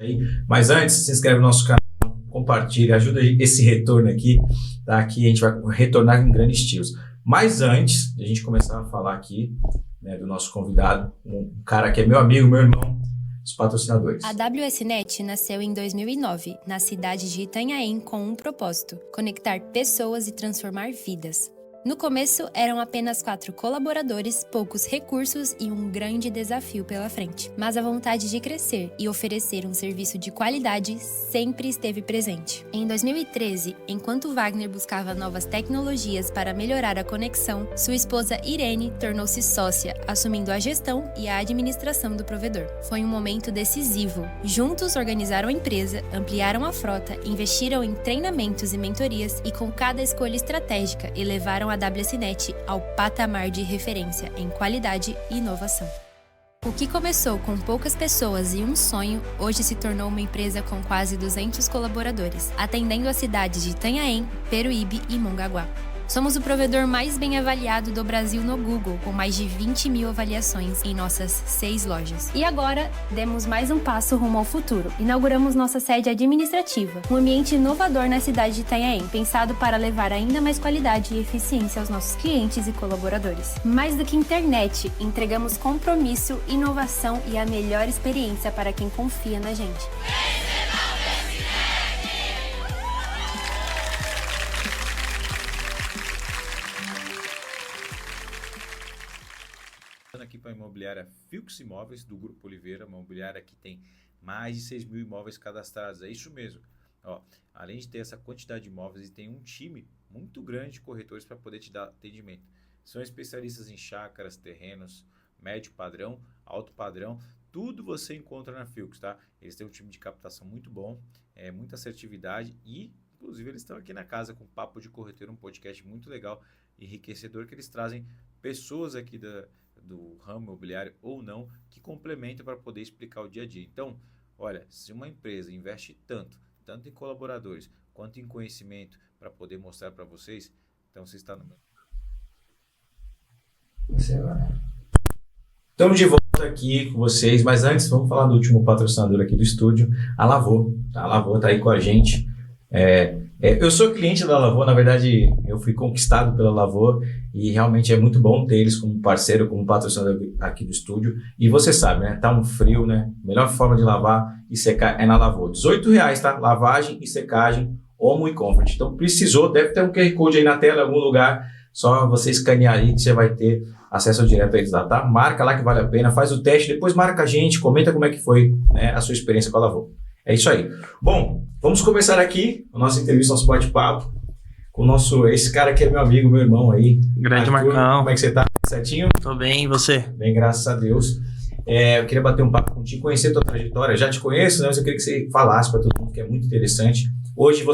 aí. Mas antes, se inscreve no nosso canal, compartilha, ajuda esse retorno aqui, tá? Que a gente vai retornar em grandes estilos. Mas antes de a gente começar a falar aqui, né, do nosso convidado, um cara que é meu amigo, meu irmão, os patrocinadores. A WSNet nasceu em 2009, na cidade de Itanhaém, com um propósito: conectar pessoas e transformar vidas. No começo, eram apenas 4 colaboradores, poucos recursos e um grande desafio pela frente. Mas a vontade de crescer e oferecer um serviço de qualidade sempre esteve presente. Em 2013, enquanto Wagner buscava novas tecnologias para melhorar a conexão, sua esposa Irene tornou-se sócia, assumindo a gestão e a administração do provedor. Foi um momento decisivo. Juntos organizaram a empresa, ampliaram a frota, investiram em treinamentos e mentorias e com cada escolha estratégica elevaram a WSNet ao patamar de referência em qualidade e inovação. O que começou com poucas pessoas e um sonho, hoje se tornou uma empresa com quase 200 colaboradores, atendendo as cidades de Itanhaém, Peruíbe e Mongaguá. Somos o provedor mais bem avaliado do Brasil no Google, com mais de 20 mil avaliações em nossas 6 lojas. E agora, demos mais um passo rumo ao futuro. Inauguramos nossa sede administrativa, um ambiente inovador na cidade de Itanhaém, pensado para levar ainda mais qualidade e eficiência aos nossos clientes e colaboradores. Mais do que internet, entregamos compromisso, inovação e a melhor experiência para quem confia na gente. Aqui para a imobiliária Filks Imóveis, do Grupo Oliveira, uma imobiliária que tem mais de 6 mil imóveis cadastrados, é isso mesmo. Ó, além de ter essa quantidade de imóveis, e tem um time muito grande de corretores para poder te dar atendimento. São especialistas em chácaras, terrenos, médio padrão, alto padrão, tudo você encontra na Filks, tá? Eles têm um time de captação muito bom, muita assertividade e, inclusive, eles estão aqui na casa com Papo de Corretor, um podcast muito legal, enriquecedor, que eles trazem pessoas aqui do ramo imobiliário ou não, que complementam para poder explicar o dia a dia. Então, olha, se uma empresa investe tanto em colaboradores, quanto em conhecimento para poder mostrar para vocês, então você está no meu. Estamos de volta aqui com vocês, mas antes vamos falar do último patrocinador aqui do estúdio, a Lavô. A Lavô está aí com a gente. Eu sou cliente da Lavô, na verdade eu fui conquistado pela Lavô e realmente é muito bom ter eles como parceiro, como patrocinador aqui do estúdio. E você sabe, né? Tá um frio, né? A melhor forma de lavar e secar é na Lavô. R$18, tá? Lavagem e secagem, Omo e Comfort. Então precisou, deve ter um QR Code aí na tela em algum lugar, só você escanear aí que você vai ter acesso direto a eles lá, tá? Marca lá que vale a pena, faz o teste, depois marca a gente, comenta como é que foi, né, a sua experiência com a Lavô. É isso aí. Bom, vamos começar aqui a nossa entrevista, nosso bate-papo com esse cara que é meu amigo, meu irmão aí. Grande Arthur. Marcão. Como é que você tá? Certinho? Tô bem, e você? Bem, graças a Deus. Eu queria bater um papo contigo, conhecer a tua trajetória. Já te conheço, né? Mas eu queria que você falasse para todo mundo, que é muito interessante. Hoje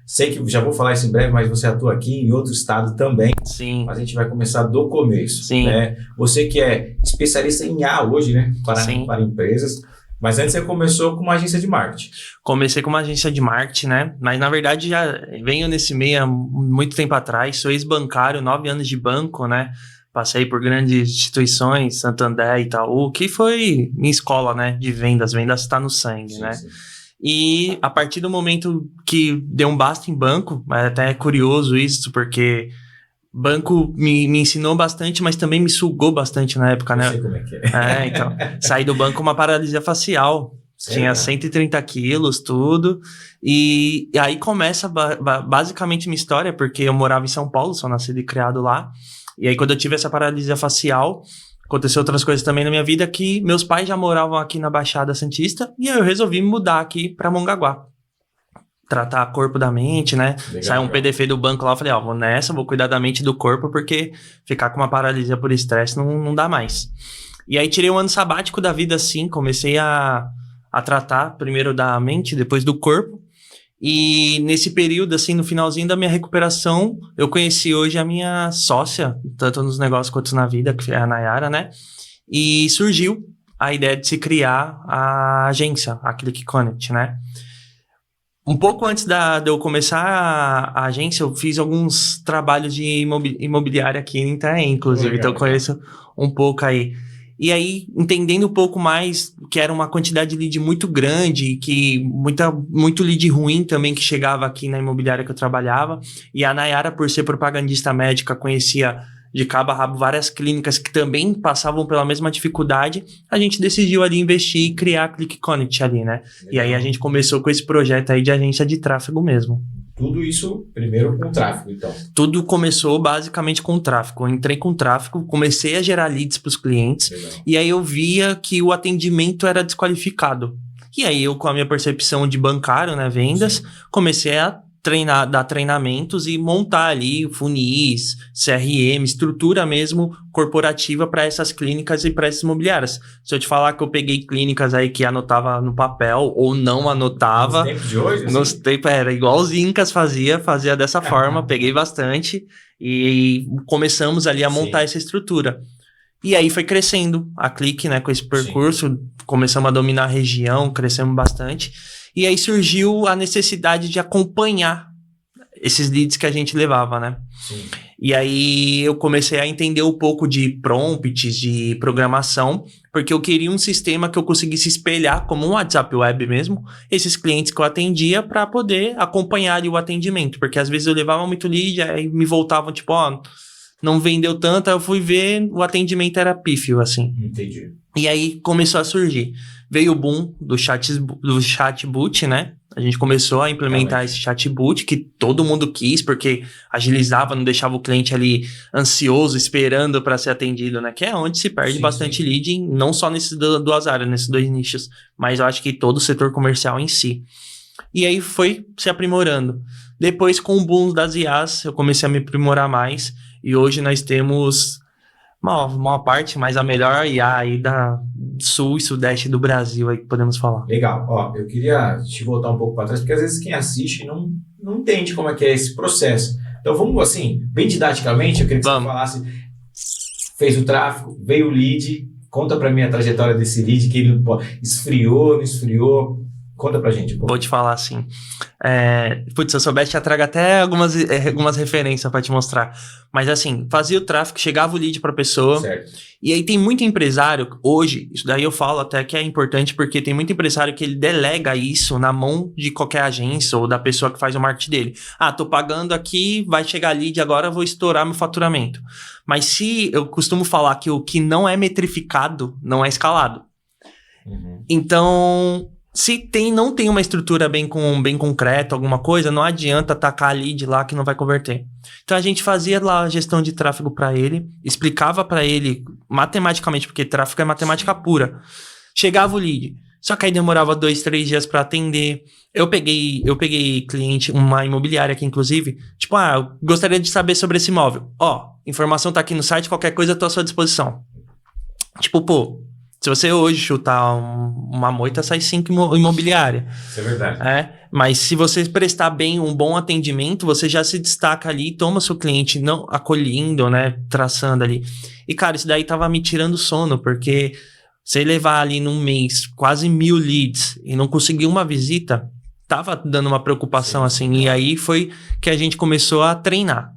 sei que já vou falar isso em breve, mas você atua aqui em outro estado também. Sim. Mas a gente vai começar do começo. Sim. Né? Você que é especialista em IA hoje, né? Para empresas. Mas antes você começou com uma agência de marketing. Comecei com uma agência de marketing, né? Mas na verdade já venho nesse meio há muito tempo atrás. Sou ex-bancário, 9 anos de banco, né? Passei por grandes instituições, Santander, Itaú, que foi minha escola, né? De vendas. Vendas está no sangue, né? Sim. E a partir do momento que deu um basta em banco, mas até é curioso isso, porque banco me ensinou bastante, mas também me sugou bastante na época, né? Eu sei como é que é. Então, saí do banco com uma paralisia facial. Sério? Tinha 130 quilos, tudo. E aí começa basicamente minha história, porque eu morava em São Paulo, sou nascido e criado lá. E aí quando eu tive essa paralisia facial, aconteceu outras coisas também na minha vida, que meus pais já moravam aqui na Baixada Santista, e aí eu resolvi me mudar aqui pra Mongaguá. Tratar corpo da mente, né? Legal, Saiu um PDF do banco lá, eu falei, vou nessa, vou cuidar da mente e do corpo, porque ficar com uma paralisia por estresse não dá mais. E aí tirei um ano sabático da vida assim, comecei a tratar primeiro da mente, depois do corpo. E nesse período, assim, no finalzinho da minha recuperação, eu conheci hoje a minha sócia, tanto nos negócios quanto na vida, que é a Nayara, né? E surgiu a ideia de se criar a agência, a Click Connect, né? Um pouco antes de eu começar a agência, eu fiz alguns trabalhos de imobiliária aqui em Itaém, inclusive, Legal, então eu conheço um pouco aí. E aí, entendendo um pouco mais que era uma quantidade de lead muito grande, que muito lead ruim também que chegava aqui na imobiliária que eu trabalhava. E a Nayara, por ser propagandista médica, conhecia de cabo a rabo várias clínicas que também passavam pela mesma dificuldade. A gente decidiu ali investir e criar a Click Connect ali, né? Legal. E aí a gente começou com esse projeto aí de agência de tráfego mesmo. Tudo isso primeiro com tráfego, então? Tudo começou basicamente com tráfego. Eu entrei com tráfego, comecei a gerar leads para os clientes. Legal. E aí eu via que o atendimento era desqualificado. E aí eu, com a minha percepção de bancário, né, vendas, sim, comecei a dar treinamentos e montar ali funis, CRM, estrutura mesmo corporativa para essas clínicas e para essas imobiliárias. Se eu te falar que eu peguei clínicas aí que anotava no papel ou não anotava... Nos tempos de hoje? Assim? Nos tempos, era igual os Incas fazia dessa forma, peguei bastante e começamos ali a montar, sim, essa estrutura. E aí foi crescendo a Click, né, com esse percurso, sim, começamos a dominar a região, crescemos bastante. E aí surgiu a necessidade de acompanhar esses leads que a gente levava, né? Sim. E aí eu comecei a entender um pouco de prompts, de programação, porque eu queria um sistema que eu conseguisse espelhar, como um WhatsApp Web mesmo, esses clientes que eu atendia para poder acompanhar ali o atendimento. Porque às vezes eu levava muito lead, aí me voltavam tipo, não vendeu tanto, aí eu fui ver, o atendimento era pífio, assim. Entendi. E aí começou a surgir. Veio o boom do chatbot, né? A gente começou a implementar esse chatbot que todo mundo quis, porque agilizava, não deixava o cliente ali ansioso, esperando para ser atendido, né? Que é onde se perde bastante lead, não só nesses duas áreas, nesses dois nichos, mas eu acho que todo o setor comercial em si. E aí foi se aprimorando. Depois, com o boom das IAs, eu comecei a me aprimorar mais, e hoje nós temos uma parte, mas a melhor IA aí da sul e sudeste do Brasil aí que podemos falar. Legal. Ó, eu queria te voltar um pouco para trás, porque às vezes quem assiste não entende como é que é esse processo. Então vamos assim, bem didaticamente, eu queria que você falasse, fez o tráfego, veio o lead, conta para mim a trajetória desse lead, que ele esfriou, não esfriou. Conta pra gente. Vou te falar assim. Se eu soubesse, já trago até algumas referências pra te mostrar. Mas assim, fazia o tráfego, chegava o lead pra pessoa. Certo. E aí tem muito empresário, hoje, isso daí eu falo até que é importante, porque tem muito empresário que ele delega isso na mão de qualquer agência ou da pessoa que faz o marketing dele. Tô pagando aqui, vai chegar lead, agora eu vou estourar meu faturamento. Mas se eu costumo falar que o que não é metrificado, não é escalado. Uhum. Então... Se não tem uma estrutura bem concreta, alguma coisa, não adianta tacar a lead lá que não vai converter. Então a gente fazia lá a gestão de tráfego para ele, explicava para ele matematicamente, porque tráfego é matemática pura. Chegava o lead, só que aí demorava 2-3 dias para atender. Eu peguei cliente, uma imobiliária aqui inclusive, tipo, eu gostaria de saber sobre esse imóvel. Informação tá aqui no site, qualquer coisa eu tô à sua disposição. Tipo, se você hoje chutar uma moita, sai 5 imobiliária. Isso é verdade. Mas se você prestar bem um bom atendimento, você já se destaca ali e toma seu cliente não acolhendo, né? Traçando ali. E, cara, isso daí tava me tirando sono, porque você levar ali num mês quase 1.000 leads e não conseguir uma visita, tava dando uma preocupação, sim, assim. E aí foi que a gente começou a treinar.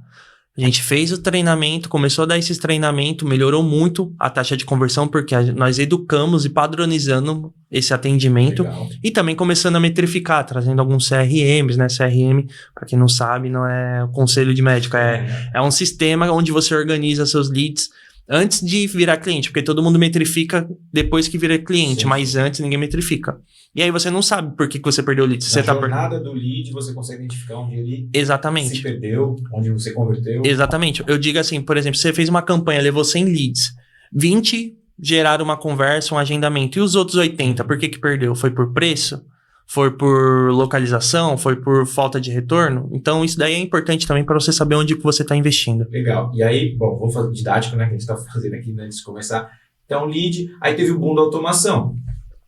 A gente fez o treinamento, começou a dar esses treinamentos, melhorou muito a taxa de conversão, porque nós educamos e padronizando esse atendimento. Legal. E também começando a metrificar, trazendo alguns CRMs, né? CRM, para quem não sabe, não é o conselho de médico, é um sistema onde você organiza seus leads antes de virar cliente, porque todo mundo metrifica depois que vira cliente, sim, mas antes ninguém metrifica. E aí você não sabe por que você perdeu o lead. Na jornada do lead, você consegue identificar onde ele exatamente se perdeu, onde você converteu. Exatamente. Eu digo assim, por exemplo, você fez uma campanha, levou 100 leads, 20 geraram uma conversa, um agendamento, e os outros 80, por que perdeu? Foi por preço? Foi por localização? Foi por falta de retorno? Então, isso daí é importante também para você saber onde que você está investindo. Legal. E aí, vamos fazer didático, né, que a gente está fazendo aqui antes de começar. Então, lead, aí teve o boom da automação.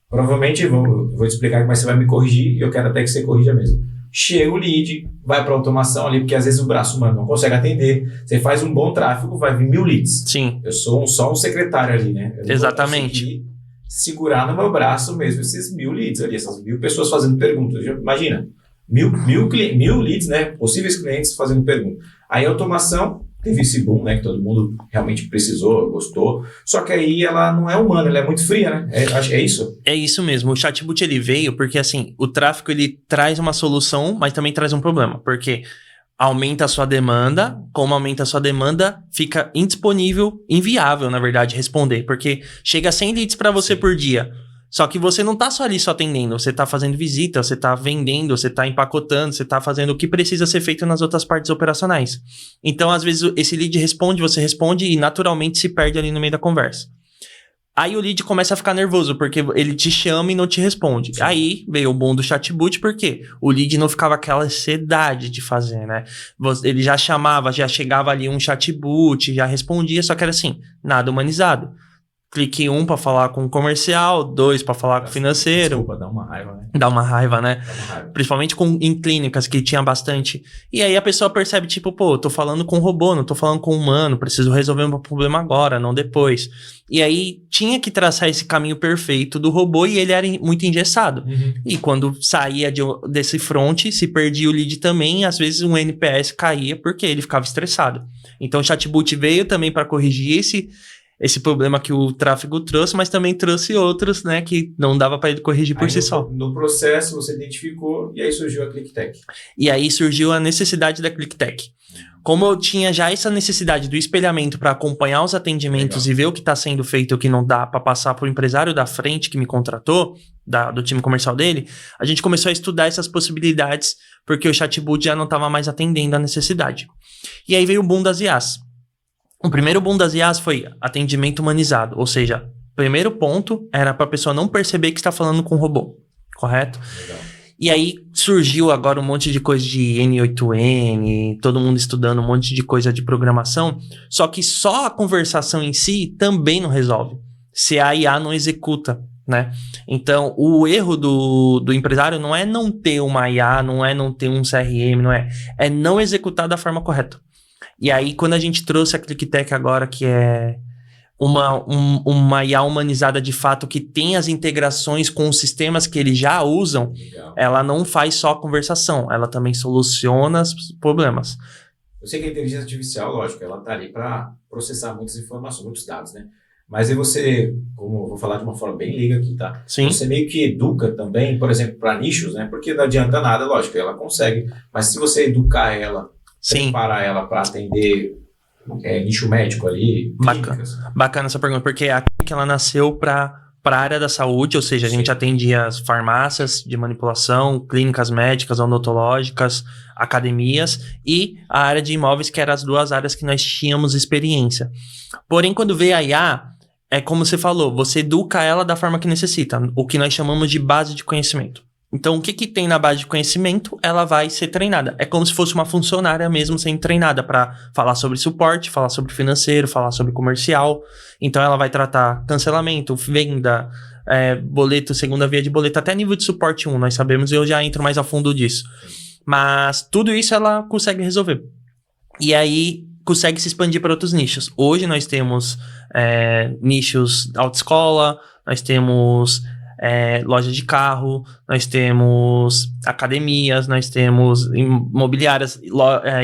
Provavelmente, vou te explicar, mas você vai me corrigir e eu quero até que você corrija mesmo. Chega o lead, vai para automação ali, porque às vezes o braço humano não consegue atender. Você faz um bom tráfego, vai vir 1.000 leads. Sim. Eu sou só um secretário ali, né? Eu exatamente. Vou conseguir segurar no meu braço mesmo esses 1.000 leads ali, essas 1.000 pessoas fazendo perguntas. Imagina, 1.000 leads, né? Possíveis clientes fazendo perguntas. Aí a automação teve esse boom, né? Que todo mundo realmente precisou, gostou. Só que aí ela não é humana, ela é muito fria, né? Acho que é isso? É isso mesmo. O chatbot ele veio porque, assim, o tráfego ele traz uma solução, mas também traz um problema. Porque aumenta a sua demanda, como aumenta a sua demanda, fica indisponível, inviável, na verdade, responder. Porque chega 100 leads para você por dia. Só que você não tá só ali só atendendo, você tá fazendo visita, você tá vendendo, você tá empacotando, você tá fazendo o que precisa ser feito nas outras partes operacionais. Então, às vezes, esse lead responde, você responde e naturalmente se perde ali no meio da conversa. Aí o lead começa a ficar nervoso, porque ele te chama e não te responde. Sim. Aí veio o boom do chatbot, porque o lead não ficava aquela ansiedade de fazer, né? Ele já chamava, já chegava ali um chatbot, já respondia, só que era assim, nada humanizado. Clique 1 para falar com o comercial, 2 para falar com o financeiro. Desculpa, dá uma raiva, né? Dá uma raiva, né? Dá uma raiva. Principalmente em clínicas que tinha bastante. E aí a pessoa percebe, tipo, pô, tô falando com um robô, não tô falando com um humano, preciso resolver um problema agora, não depois. E aí tinha que traçar esse caminho perfeito do robô e ele era muito engessado. Uhum. E quando saía desse front, se perdia o lead também, às vezes um NPS caía porque ele ficava estressado. Então o chatbot veio também para corrigir esse problema que o tráfego trouxe, mas também trouxe outros, né, que não dava para ele corrigir por si só. No processo você identificou e aí surgiu a ClickTech. E aí surgiu a necessidade da ClickTech. Como eu tinha já essa necessidade do espelhamento para acompanhar os atendimentos e ver o que está sendo feito e o que não dá para passar para o empresário da frente que me contratou, do time comercial dele, a gente começou a estudar essas possibilidades porque o chatbot já não estava mais atendendo a necessidade. E aí veio o boom das IAs. O primeiro boom das IAs foi atendimento humanizado, ou seja, o primeiro ponto era para a pessoa não perceber que está falando com um robô, correto? Legal. E aí surgiu agora um monte de coisa de N8N, todo mundo estudando um monte de coisa de programação, só que só a conversação em si também não resolve, se a IA não executa, né? Então, o erro do empresário não é não ter uma IA, não é não ter um CRM, é não executar da forma correta. E aí, quando a gente trouxe a ClickTech agora, que é uma IA humanizada de fato, que tem as integrações com os sistemas que eles já usam, Legal. Ela não faz só a conversação, ela também soluciona os problemas. Eu sei que a inteligência artificial, lógico, ela está ali para processar muitas informações, muitos dados, né? Mas aí você, como eu vou falar de uma forma bem leiga aqui, tá? Sim. Você meio que educa também, por exemplo, para nichos, né? Porque não adianta nada, lógico, ela consegue. Mas se você educar ela, Sim. preparar ela para atender nicho médico ali, clínicas. Bacana essa pergunta, porque a clínica ela nasceu para a área da saúde, ou seja, a gente atendia as farmácias de manipulação, clínicas médicas, odontológicas, academias e a área de imóveis, que eram as duas áreas que nós tínhamos experiência. Porém, quando veio a IA, é como você falou, você educa ela da forma que necessita, o que nós chamamos de base de conhecimento. Então, o que tem na base de conhecimento, ela vai ser treinada. É como se fosse uma funcionária mesmo sendo treinada para falar sobre suporte, falar sobre financeiro, falar sobre comercial. Então, ela vai tratar cancelamento, venda, boleto, segunda via de boleto, até nível de suporte 1, nós sabemos, e eu já entro mais a fundo disso. Mas tudo isso ela consegue resolver. E aí, consegue se expandir para outros nichos. Hoje, nós temos nichos autoescola, nós temos loja de carro, nós temos academias, nós temos imobiliárias,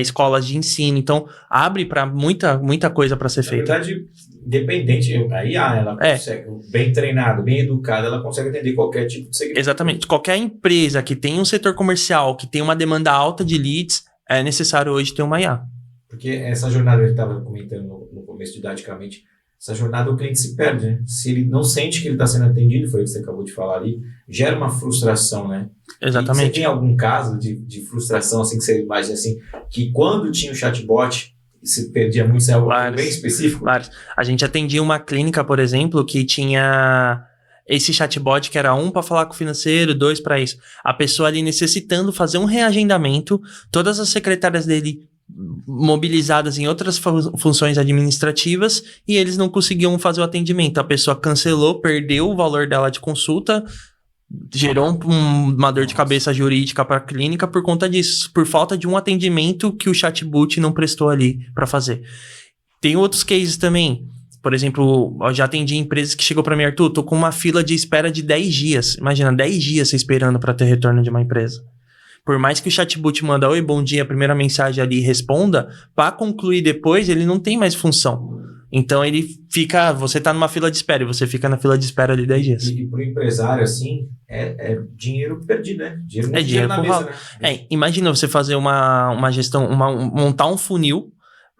escolas de ensino. Então, abre para muita coisa para ser feita. Na verdade, independente, a IA, ela consegue, bem treinada, bem educada, ela consegue atender qualquer tipo de segmento. Exatamente. Qualquer empresa que tem um setor comercial, que tem uma demanda alta de leads, é necessário hoje ter uma IA. Porque essa jornada, ele estava comentando no começo, didaticamente, essa jornada o cliente se perde, né? Se ele não sente que ele está sendo atendido, foi o que você acabou de falar ali, gera uma frustração, né? Exatamente. E você tem algum caso de frustração, assim, que você imagina, assim, que quando tinha o chatbot, se perdia muito, isso é algo bem específico? Vários. A gente atendia uma clínica, por exemplo, que tinha esse chatbot que era 1 para falar com o financeiro, 2 para isso. A pessoa ali necessitando fazer um reagendamento, todas as secretárias dele mobilizadas em outras funções administrativas e eles não conseguiam fazer o atendimento. A pessoa cancelou, perdeu o valor dela de consulta, gerou uma dor de cabeça jurídica para a clínica por conta disso, por falta de um atendimento que o chatbot não prestou ali para fazer. Tem outros cases também. Por exemplo, eu já atendi empresas que chegou para mim, Arthur, tô com uma fila de espera de 10 dias. Imagina, 10 dias você esperando para ter retorno de uma empresa. Por mais que o chatbot manda oi, bom dia, a primeira mensagem ali responda, para concluir depois, ele não tem mais função. Então ele fica, você tá numa fila de espera e você fica na fila de espera ali 10 dias. E pro empresário, assim, é dinheiro perdido, né? Dinheiro na por mesa, ralo. né? Imagina você fazer uma gestão, montar um funil,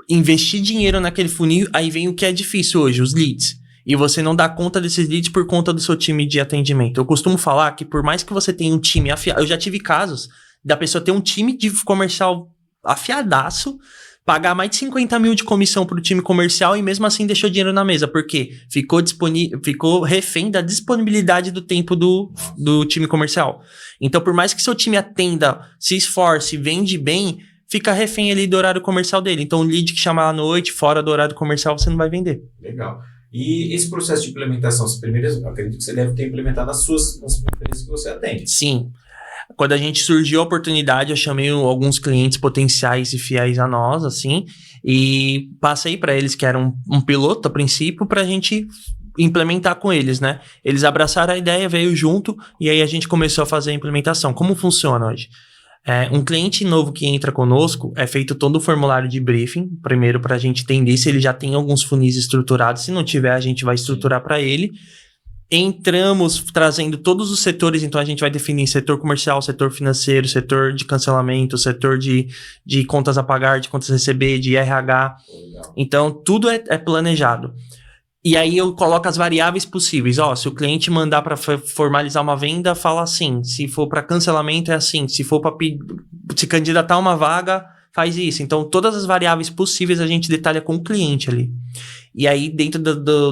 investir dinheiro naquele funil, aí vem o que é difícil hoje, os leads. E você não dá conta desses leads por conta do seu time de atendimento. Eu costumo falar que por mais que você tenha um time afiado, eu já tive casos da pessoa ter um time de comercial afiadaço, pagar mais de 50 mil de comissão pro time comercial e mesmo assim deixou dinheiro na mesa. Por quê? Ficou refém da disponibilidade do tempo do time comercial. Então, por mais que seu time atenda, se esforce, vende bem, fica refém ali do horário comercial dele. Então, o lead que chamar à noite, fora do horário comercial, você não vai vender. Legal. E esse processo de implementação, eu acredito que você deve ter implementado nas empresas que você atende. Sim. Quando a gente surgiu a oportunidade, eu chamei alguns clientes potenciais e fiéis a nós, assim, e passei para eles que era um piloto a princípio para a gente implementar com eles, né? Eles abraçaram a ideia, veio junto e aí a gente começou a fazer a implementação. Como funciona hoje? Um cliente novo que entra conosco, é feito todo o formulário de briefing, primeiro para a gente entender se ele já tem alguns funis estruturados. Se não tiver, a gente vai estruturar para ele. Entramos trazendo todos os setores, então a gente vai definir setor comercial, setor financeiro, setor de cancelamento, setor de contas a pagar, de contas a receber, de RH. Legal. Então, tudo é planejado. E aí eu coloco as variáveis possíveis. Se o cliente mandar para formalizar uma venda, fala assim. Se for para cancelamento, é assim. Se for para se candidatar a uma vaga, faz isso. Então, todas as variáveis possíveis a gente detalha com o cliente ali. E aí, dentro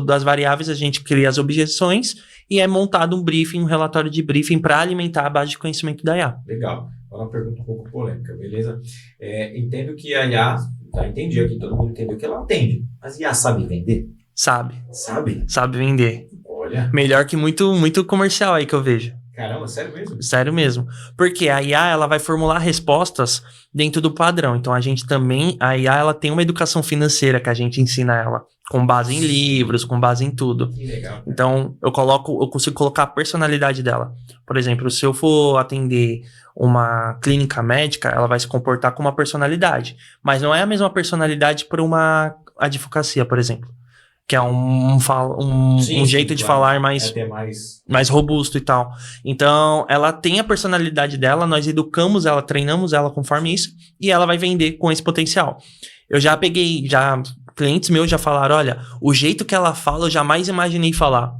das variáveis, a gente cria as objeções e é montado um briefing, um relatório de briefing para alimentar a base de conhecimento da IA. Legal. Agora uma pergunta um pouco polêmica, beleza? Entendo que a IA, já entendi aqui, todo mundo entendeu que ela atende. Mas a IA sabe vender? Sabe vender. Olha. Melhor que muito comercial aí que eu vejo. Caramba, sério mesmo? Sério mesmo. Porque a IA, ela vai formular respostas dentro do padrão. Então, a IA, ela tem uma educação financeira que a gente ensina ela. Com base em livros, com base em tudo. Que legal. Então, eu consigo colocar a personalidade dela. Por exemplo, se eu for atender uma clínica médica, ela vai se comportar com uma personalidade. Mas não é a mesma personalidade para uma advocacia, por exemplo. Que é um jeito de falar mais robusto e tal. Então, ela tem a personalidade dela, nós educamos ela, treinamos ela conforme isso, e ela vai vender com esse potencial. Eu já clientes meus já falaram, olha, o jeito que ela fala eu jamais imaginei falar.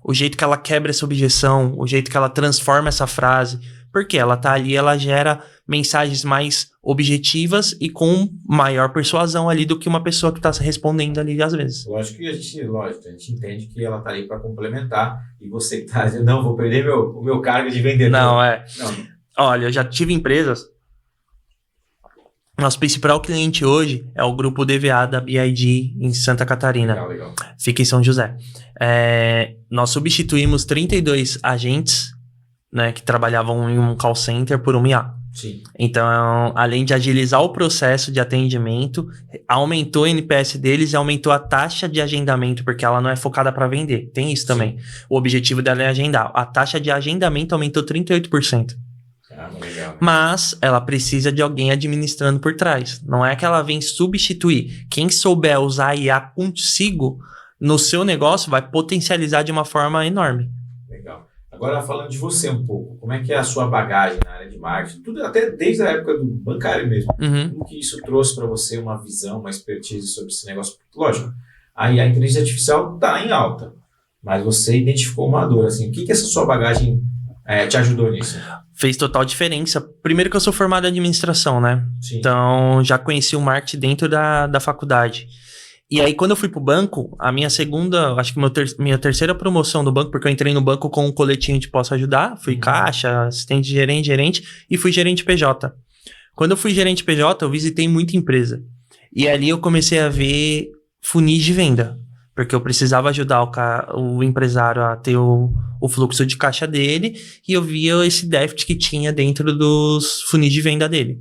O jeito que ela quebra essa objeção, o jeito que ela transforma essa frase. Porque ela tá ali, ela gera mensagens mais objetivas e com maior persuasão ali do que uma pessoa que tá respondendo ali às vezes. Lógico que a gente entende que ela tá ali para complementar e você que tá dizendo, não, vou perder o meu cargo de vendedor. Não. Olha, eu já tive empresas. Nosso principal cliente hoje é o grupo DVA da BID em Santa Catarina. Legal. Fica em São José. Nós substituímos 32 agentes, né, que trabalhavam em um call center por uma IA. Sim. Então, além de agilizar o processo de atendimento, aumentou o NPS deles e aumentou a taxa de agendamento, porque ela não é focada para vender. Tem isso também. O objetivo dela é agendar. A taxa de agendamento aumentou 38%. Legal. Mas ela precisa de alguém administrando por trás. Não é que ela vem substituir. Quem souber usar a IA consigo no seu negócio vai potencializar de uma forma enorme. Legal. Agora, falando de você um pouco, como é que é a sua bagagem na área de marketing? Tudo, até desde a época do bancário mesmo. Como que isso trouxe para você uma visão, uma expertise sobre esse negócio? Lógico, a inteligência artificial está em alta, mas você identificou uma dor. Assim, o que essa sua bagagem te ajudou nisso? Fez total diferença. Primeiro que eu sou formado em administração, né? Sim. Então, já conheci o marketing dentro da faculdade. E aí, quando eu fui pro banco, a minha segunda, acho que minha terceira promoção do banco, porque eu entrei no banco com um coletinho de posso ajudar, fui caixa, assistente de gerente, e fui gerente PJ. Quando eu fui gerente PJ, eu visitei muita empresa. E ali eu comecei a ver funis de venda, porque eu precisava ajudar o empresário a ter o fluxo de caixa dele, e eu via esse déficit que tinha dentro dos funis de venda dele.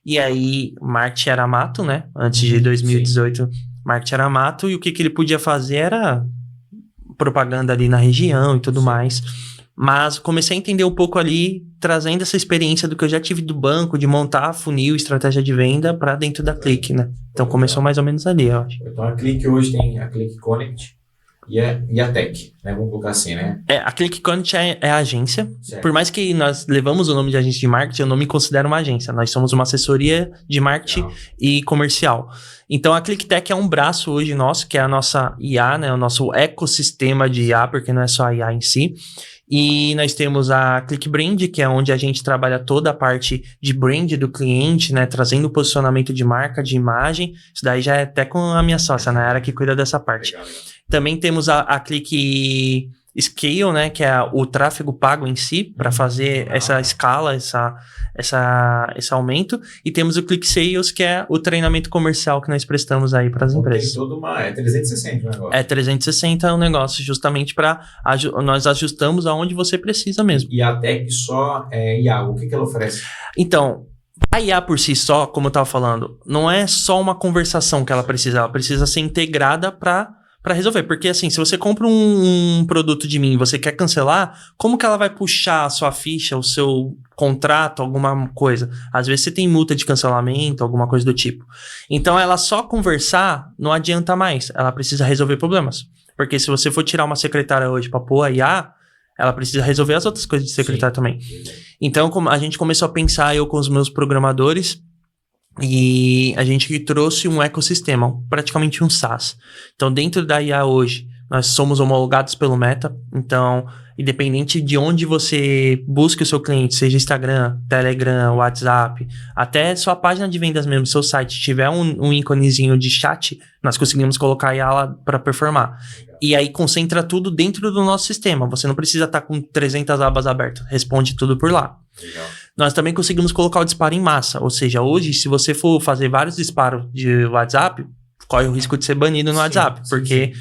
E aí, marketing era mato, né? Antes de 2018, sim. Marketing era mato, e o que ele podia fazer era propaganda ali na região e tudo mais. Mas comecei a entender um pouco ali, trazendo essa experiência do que eu já tive do banco, de montar funil, estratégia de venda para dentro da Click, né? Então começou mais ou menos ali, eu acho. Então a Click hoje tem a Click Connect e a Tech, né? Vamos colocar assim, né? A Click Connect é a agência. Certo. Por mais que nós levamos o nome de agência de marketing, eu não me considero uma agência. Nós somos uma assessoria de marketing Legal. e comercial. Então a ClickTech é um braço hoje nosso, que é a nossa IA, né? O nosso ecossistema de IA, porque não é só a IA em si. E nós temos a ClickBrand, que é onde a gente trabalha toda a parte de brand do cliente, né? Trazendo o posicionamento de marca, de imagem. Isso daí já é até com a minha sócia, né? Ela que cuida dessa parte. Legal. Também temos a Click Scale, né? Que é o tráfego pago em si, para fazer essa escala, esse aumento. E temos o Click Sales, que é o treinamento comercial que nós prestamos aí para as Então, empresas. tem toda é 360 o negócio. É 360 o negócio, justamente para nós ajustamos aonde você precisa mesmo. E a Tech só é IA, o que ela oferece? Então, a IA por si só, como eu estava falando, não é só uma conversação que ela precisa ser integrada para resolver. Porque assim, se você compra um produto de mim e você quer cancelar, como que ela vai puxar a sua ficha, o seu contrato, alguma coisa? Às vezes você tem multa de cancelamento, alguma coisa do tipo. Então ela só conversar não adianta mais. Ela precisa resolver problemas. Porque se você for tirar uma secretária hoje para pôr a IA, ela precisa resolver as outras coisas de secretária também. Então a gente começou a pensar, eu com os meus programadores, e a gente trouxe um ecossistema, praticamente um SaaS. Então, dentro da IA hoje, nós somos homologados pelo Meta. Então, independente de onde você busque o seu cliente, seja Instagram, Telegram, WhatsApp, até sua página de vendas mesmo, seu site, tiver um íconezinho de chat, nós conseguimos colocar a IA lá para performar. E aí concentra tudo dentro do nosso sistema. Você não precisa estar com 300 abas abertas. Responde tudo por lá. Legal. Nós também conseguimos colocar o disparo em massa. Ou seja, hoje, se você for fazer vários disparos de WhatsApp, corre o risco de ser banido no WhatsApp. Porque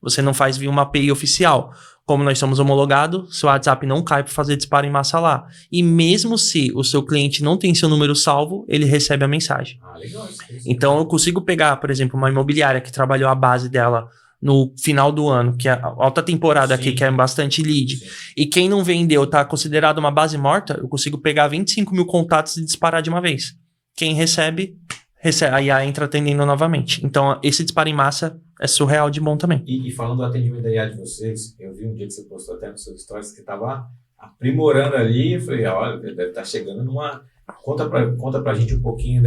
você não faz via uma API oficial. Como nós somos homologados, seu WhatsApp não cai para fazer disparo em massa lá. E mesmo se o seu cliente não tem seu número salvo, ele recebe a mensagem. Legal. Então, eu consigo pegar, por exemplo, uma imobiliária que trabalhou a base dela no final do ano, que é a alta temporada aqui, que é bastante lead. Sim. E quem não vendeu tá considerado uma base morta, eu consigo pegar 25 mil contatos e disparar de uma vez. Quem recebe, a IA entra atendendo novamente. Então, esse disparo em massa é surreal de bom também. E falando do atendimento da IA de vocês, eu vi um dia que você postou até nos seus stories que estava aprimorando ali. Eu falei, olha, deve estar chegando numa... Conta pra gente um pouquinho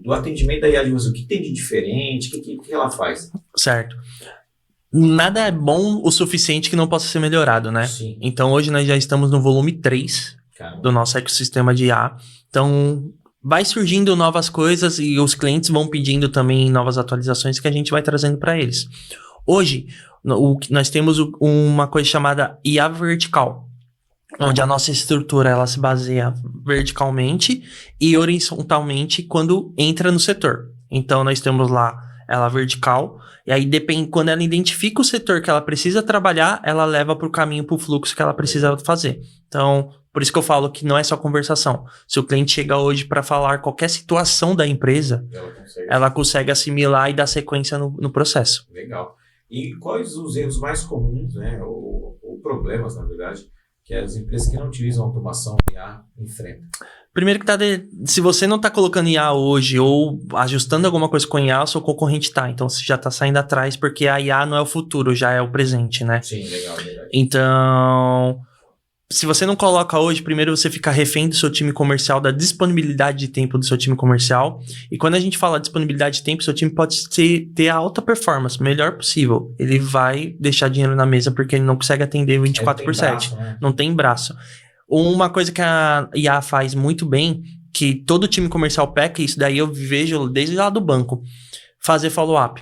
do atendimento da IA de vocês. O que tem de diferente? O que ela faz? Certo. Nada é bom o suficiente que não possa ser melhorado, né? Sim. Então, hoje nós já estamos no volume 3 do nosso ecossistema de IA. Então, vai surgindo novas coisas e os clientes vão pedindo também novas atualizações que a gente vai trazendo para eles. Hoje, nós temos uma coisa chamada IA vertical, onde a nossa estrutura ela se baseia verticalmente e horizontalmente quando entra no setor. Então, nós temos lá ela vertical, e aí depende, quando ela identifica o setor que ela precisa trabalhar, ela leva para o caminho, para o fluxo que ela precisa fazer. Então, por isso que eu falo que não é só conversação. Se o cliente chega hoje para falar qualquer situação da empresa, ela consegue assimilar e dar sequência no processo. Legal. E quais os erros mais comuns, né, ou problemas, na verdade, que as empresas que não utilizam automação IA enfrentam? Primeiro que se você não está colocando IA hoje ou ajustando alguma coisa com IA, o seu concorrente está. Então, você já está saindo atrás porque a IA não é o futuro, já é o presente, né? Sim, legal. Então, se você não coloca hoje, primeiro você fica refém do seu time comercial, da disponibilidade de tempo do seu time comercial. E quando a gente fala disponibilidade de tempo, seu time pode ter a alta performance, melhor possível. Ele vai deixar dinheiro na mesa porque ele não consegue atender 24/7. Né? Não tem braço. Uma coisa que a IA faz muito bem, que todo time comercial peca, isso daí eu vejo desde lá do banco, fazer follow-up.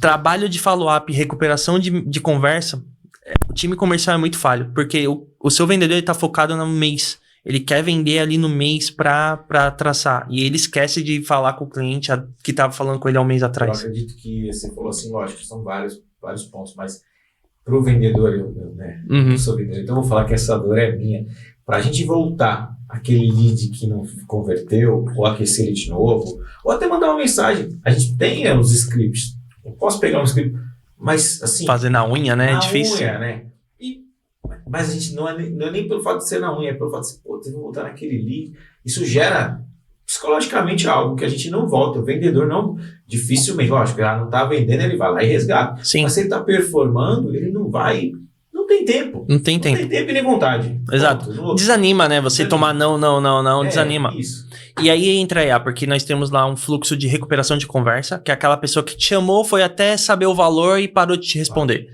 Trabalho de follow-up, recuperação de conversa, o time comercial é muito falho, porque o seu vendedor está focado no mês. Ele quer vender ali no mês para traçar. E ele esquece de falar com o cliente que estava falando com ele há um mês atrás. Eu acredito que você falou assim, lógico, são vários pontos, mas para o vendedor, eu sou vendedor, então eu vou falar que essa dor é minha. Para a gente voltar aquele lead que não converteu, ou aquecer ele de novo, ou até mandar uma mensagem. A gente tem os scripts. Eu posso pegar um script, mas assim... Fazer na unha, né? É difícil. Unha, né? E Mas a gente não é nem pelo fato de ser na unha, é pelo fato de ser, pô, teve que voltar naquele lead. Isso gera psicologicamente algo que a gente não volta. O vendedor não, dificilmente, lógico, ela não tá vendendo, ele vai lá e resgata. Sim. Mas se ele tá performando, ele não vai, não tem tempo. Não tem tempo. Não tem tempo e nem vontade. Exato. Ponto. Desanima, né? Você tomar não, desanima. Isso. E aí entra a IA, porque nós temos lá um fluxo de recuperação de conversa, que é aquela pessoa que te chamou, foi até saber o valor e parou de te responder.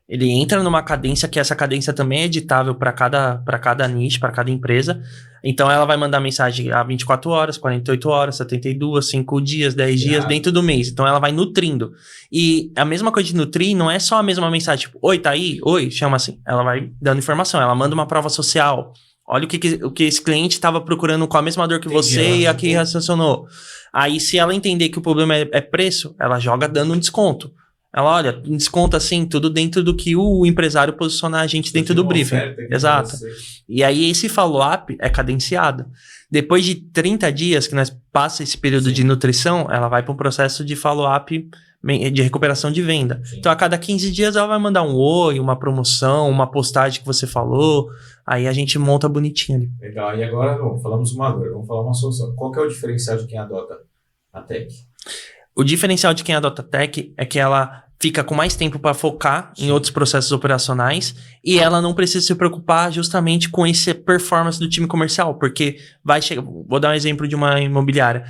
Ele entra numa cadência, que essa cadência também é editável para cada nicho, para cada empresa. Então ela vai mandar mensagem a 24 horas, 48 horas, 72, 5 dias, 10 dias dentro do mês. Então ela vai nutrindo. E a mesma coisa de nutrir não é só a mesma mensagem, tipo, oi, tá aí? Oi, chama assim. Ela vai dando informação, ela manda uma prova social. Olha o que esse cliente estava procurando com a mesma dor que você e aqui raciocinou. Aí se ela entender que o problema é preço, ela joga dando um desconto. Ela, olha, desconta assim, tudo dentro do que o empresário posicionar a gente dentro do briefing. Exato. E aí esse follow-up é cadenciado. Depois de 30 dias que nós passa esse período de nutrição, ela vai para um processo de follow-up de recuperação de venda. Sim. Então a cada 15 dias ela vai mandar um oi, uma promoção, uma postagem que você falou. Aí a gente monta bonitinho ali. Legal. E agora, falamos uma dor, vamos falar uma solução. Qual que é o diferencial de quem adota a tech? O diferencial de quem adota a tech é que ela fica com mais tempo para focar em outros processos operacionais e ela não precisa se preocupar justamente com essa performance do time comercial, porque vai chegar... Vou dar um exemplo de uma imobiliária.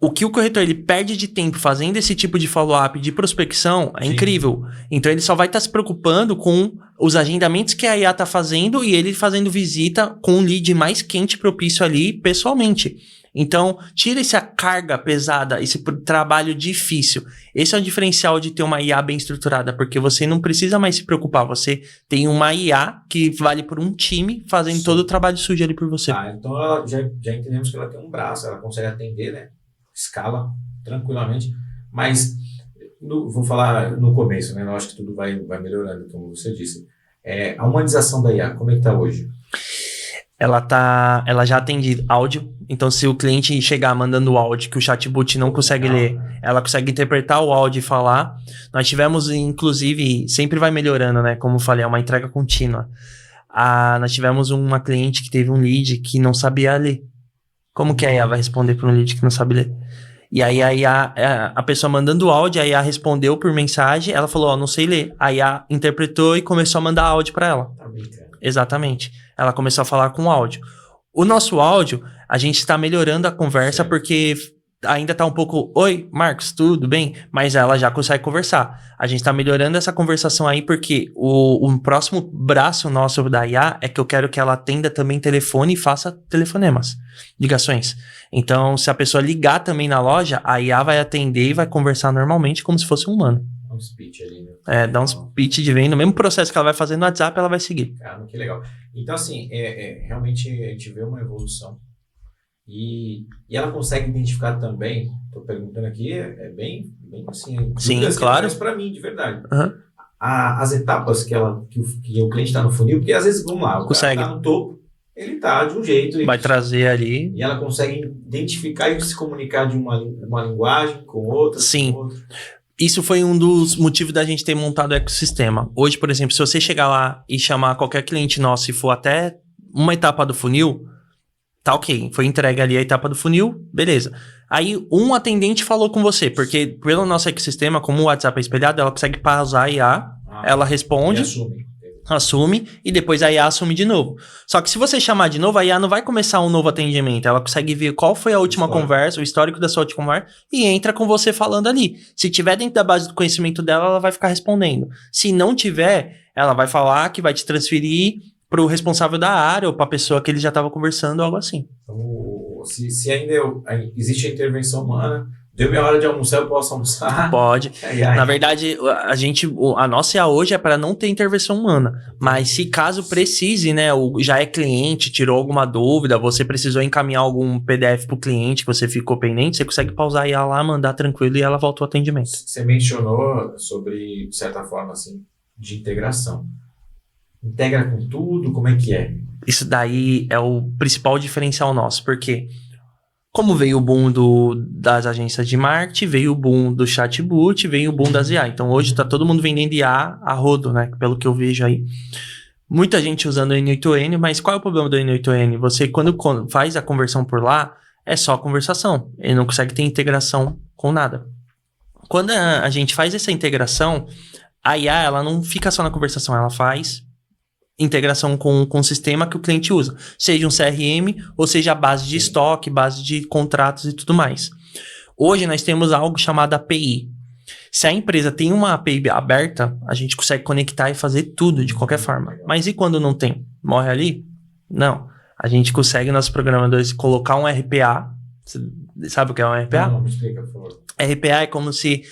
O que o corretor ele perde de tempo fazendo esse tipo de follow-up de prospecção é incrível. Então ele só vai estar se preocupando com os agendamentos que a IA está fazendo e ele fazendo visita com um lead mais quente propício ali pessoalmente. Então, tira essa carga pesada, esse trabalho difícil. Esse é o diferencial de ter uma IA bem estruturada, porque você não precisa mais se preocupar. Você tem uma IA que vale por um time fazendo todo o trabalho sujo ali por você. Então ela já entendemos que ela tem um braço, ela consegue atender, né? Escala tranquilamente. Mas, vou falar no começo, né? Eu acho que tudo vai melhorando, como você disse. A humanização da IA, como é que está hoje? Ela já atende áudio, então se o cliente chegar mandando áudio que o chatbot não consegue ler, ela consegue interpretar o áudio e falar. Nós tivemos, inclusive, sempre vai melhorando, né? Como eu falei, é uma entrega contínua. Nós tivemos uma cliente que teve um lead que não sabia ler. Como que a IA vai responder para um lead que não sabe ler? E aí a pessoa mandando áudio, a IA respondeu por mensagem, ela falou, não sei ler. A IA interpretou e começou a mandar áudio para ela. Exatamente. Ela começou a falar com áudio. O nosso áudio, a gente está melhorando a conversa porque ainda está um pouco... Oi, Marcos, tudo bem? Mas ela já consegue conversar. A gente está melhorando essa conversação aí porque o próximo braço nosso da IA é que eu quero que ela atenda também telefone e faça telefonemas, ligações. Então, se a pessoa ligar também na loja, a IA vai atender e vai conversar normalmente como se fosse um humano. Dá um speech ali, né? Dá um speech de venda. O mesmo processo que ela vai fazer no WhatsApp, ela vai seguir. Cara, que legal. Então, assim, realmente a gente vê uma evolução e ela consegue identificar também, estou perguntando aqui, bem assim... Sim, claro. Para mim, de verdade. Uhum. As etapas que o cliente está no funil, porque às vezes, vamos lá, o cara está no topo, ele está de um jeito. Vai trazer ali. E ela consegue identificar e se comunicar de uma linguagem com outra. Sim. Com outra. Isso foi um dos motivos da gente ter montado o ecossistema. Hoje, por exemplo, se você chegar lá e chamar qualquer cliente nosso e for até uma etapa do funil, tá ok. Foi entregue ali a etapa do funil, beleza. Aí um atendente falou com você, porque pelo nosso ecossistema, como o WhatsApp é espelhado, ela consegue pausar a IA, ela responde, assume e depois a IA assume de novo. Só que se você chamar de novo, a IA não vai começar um novo atendimento. Ela consegue ver qual foi a última conversa, o histórico da sua última conversa e entra com você falando ali. Se tiver dentro da base do conhecimento dela, ela vai ficar respondendo. Se não tiver, ela vai falar que vai te transferir para o responsável da área ou para a pessoa que ele já estava conversando, algo assim. Então, se ainda existe a intervenção humana, deu minha hora de almoçar, eu posso almoçar? Pode. Na verdade, a nossa IA hoje é para não ter intervenção humana. Mas se caso precise, né, já é cliente, tirou alguma dúvida, você precisou encaminhar algum PDF para o cliente que você ficou pendente, você consegue pausar a IA lá, mandar tranquilo e ela volta ao atendimento. Você mencionou sobre, de certa forma, assim, de integração. Integra com tudo? Como é que é? Isso daí é o principal diferencial nosso, porque... Como veio o boom das agências de marketing, veio o boom do chatbot, veio o boom das IA. Então hoje tá todo mundo vendendo IA a rodo, né? Pelo que eu vejo aí. muita gente usando o N8N, mas qual é o problema do N8N? Você, quando faz a conversão por lá, é só conversação. Ele não consegue ter integração com nada. Quando a gente faz essa integração, a IA, ela não fica só na conversação, ela faz integração com o sistema que o cliente usa. Seja um CRM, ou seja a base de estoque, base de contratos e tudo mais. Hoje nós temos algo chamado API. Se a empresa tem uma API aberta, a gente consegue conectar e fazer tudo de qualquer forma. Mas e quando não tem? Morre ali? Não. A gente consegue, nossos programadores, colocar um RPA. Você sabe o que é um RPA? Não, me explica, por favor. RPA é como se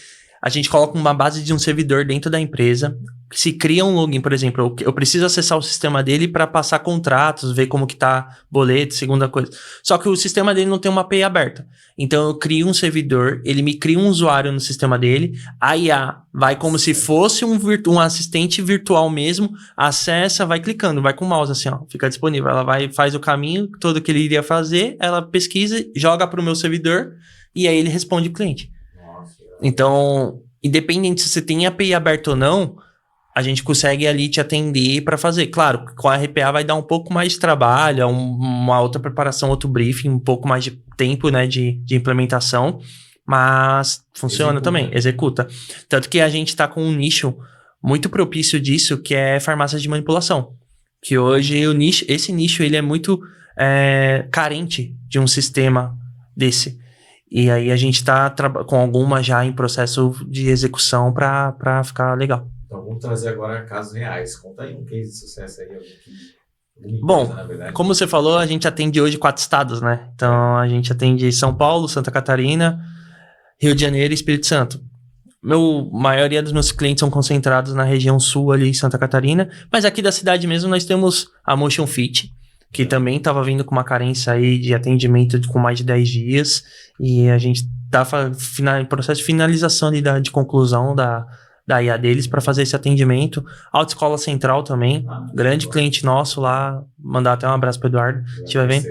a gente coloca uma base de um servidor dentro da empresa, se cria um login, por exemplo, eu preciso acessar o sistema dele para passar contratos, ver como que tá boleto, segunda coisa. Só que o sistema dele não tem uma API aberta. Então eu crio um servidor, ele me cria um usuário no sistema dele, a IA vai como se fosse um assistente virtual mesmo, acessa, vai clicando, vai com o mouse assim, ó, fica disponível. Ela faz o caminho todo que ele iria fazer, ela pesquisa, joga para o meu servidor e aí ele responde o cliente. Então, independente se você tem API aberta ou não, a gente consegue ali te atender para fazer. Claro, com a RPA vai dar um pouco mais de trabalho, uma outra preparação, outro briefing, um pouco mais de tempo, né, de implementação, mas funciona também, executa. Tanto que a gente está com um nicho muito propício disso, que é farmácia de manipulação. Que hoje esse nicho ele é muito carente de um sistema desse. E aí a gente está com alguma já em processo de execução para ficar legal. Então vamos trazer agora casos reais. Conta aí um case de sucesso aí. Bom, como você falou, a gente atende hoje 4 estados, né? Então a gente atende São Paulo, Santa Catarina, Rio de Janeiro e Espírito Santo. Maioria dos meus clientes são concentrados na região sul ali em Santa Catarina, mas aqui da cidade mesmo nós temos a Motion Fit, que também estava vindo com uma carência aí de atendimento com mais de 10 dias, e a gente está em processo de finalização ali de conclusão da IA deles para fazer esse atendimento. Autoescola Central também, grande cliente nosso lá, mandar até um abraço para o Eduardo, se estiver vendo.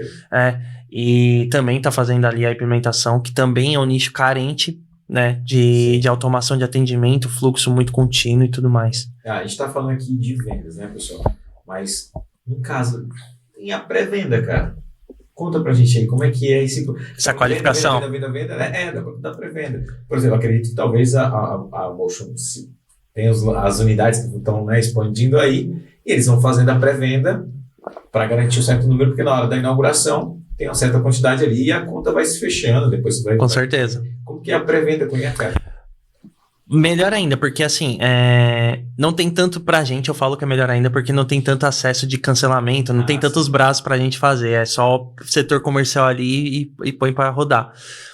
E também está fazendo ali a implementação, que também é um nicho carente, né, de automação de atendimento, fluxo muito contínuo e tudo mais. A gente está falando aqui de vendas, né, pessoal? Mas, em caso, tem a pré-venda, cara. Conta pra gente aí, como é que é essa qualificação? Venda, né? Da pré-venda. Por exemplo, acredito que talvez a Motion tem as unidades que estão, né, expandindo aí, e eles vão fazendo a pré-venda para garantir um certo número, porque na hora da inauguração tem uma certa quantidade ali e a conta vai se fechando, depois você vai... Com certeza. Como que é a pré-venda com a cara? Melhor ainda, porque assim, não tem tanto pra gente, eu falo que é melhor ainda, porque não tem tanto acesso de cancelamento, não tem tantos braços pra gente fazer, é só o setor comercial ali e põe pra rodar.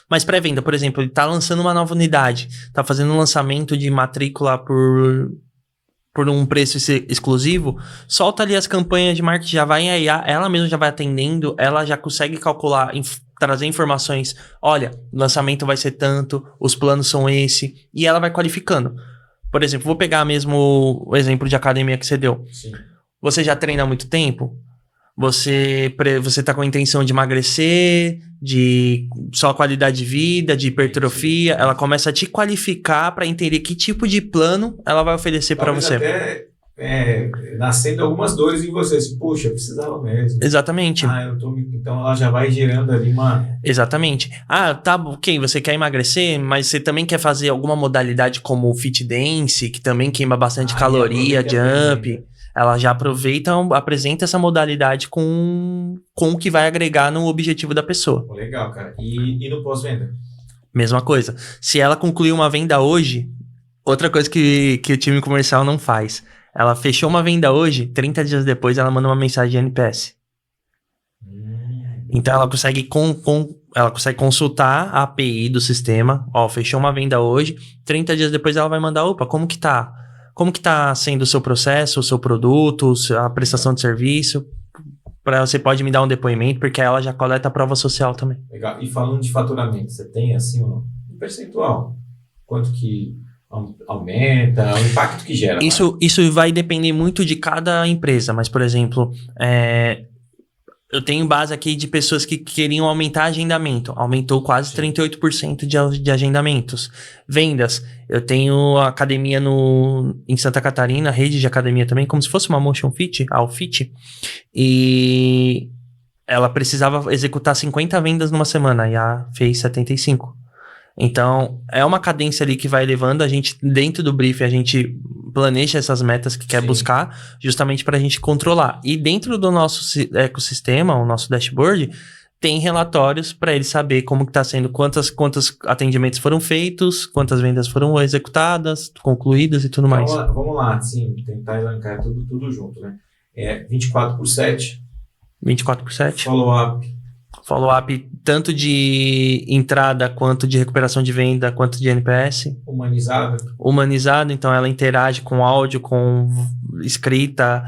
Mas pré-venda, por exemplo, ele tá lançando uma nova unidade, tá fazendo um lançamento de matrícula por um preço exclusivo, solta ali as campanhas de marketing, já vai em IA, ela mesma já vai atendendo, ela já consegue calcular, trazer informações, olha, o lançamento vai ser tanto, os planos são esse, e ela vai qualificando. Por exemplo, vou pegar mesmo o exemplo de academia que você deu. Sim. Você já treina há muito tempo? Você tá com a intenção de emagrecer, de só qualidade de vida, de hipertrofia, ela começa a te qualificar para entender que tipo de plano ela vai oferecer para você. Até nascendo algumas dores em você, assim, puxa, eu precisava mesmo. Exatamente. Então ela já vai gerando ali uma... Exatamente. Tá, ok, você quer emagrecer, mas você também quer fazer alguma modalidade como o fit dance, que também queima bastante caloria, jump. Ela já apresenta essa modalidade com o que vai agregar no objetivo da pessoa. Legal, cara. E no pós-venda? Mesma coisa. Se ela concluir uma venda hoje, outra coisa que o time comercial não faz. Ela fechou uma venda hoje, 30 dias depois ela manda uma mensagem de NPS. Então ela consegue consultar a API do sistema. Fechou uma venda hoje, 30 dias depois ela vai mandar, como que tá? Como que tá sendo o seu processo, o seu produto, a prestação de serviço? Você pode me dar um depoimento, porque ela já coleta a prova social também. Legal. E falando de faturamento, você tem assim um percentual? Quanto que aumenta, o impacto que gera? Isso vai depender muito de cada empresa, mas, por exemplo, Eu tenho base aqui de pessoas que queriam aumentar agendamento. Aumentou quase 38% de agendamentos. Vendas. Eu tenho academia em Santa Catarina, rede de academia também, como se fosse uma Motion Fit, a Alfit. E ela precisava executar 50 vendas numa semana. E a fez 75. Então, é uma cadência ali que vai levando a gente, dentro do brief, a gente planeja essas metas que quer buscar, justamente para a gente controlar. E dentro do nosso ecossistema, o nosso dashboard, tem relatórios para ele saber como que está sendo, quantos atendimentos foram feitos, quantas vendas foram executadas, concluídas e tudo mais. Vamos lá, sim, tentar elencar tudo junto, né? 24/7. 24/7. Follow-up. Follow-up tanto de entrada, quanto de recuperação de venda, quanto de NPS. Humanizado, então ela interage com áudio, com escrita,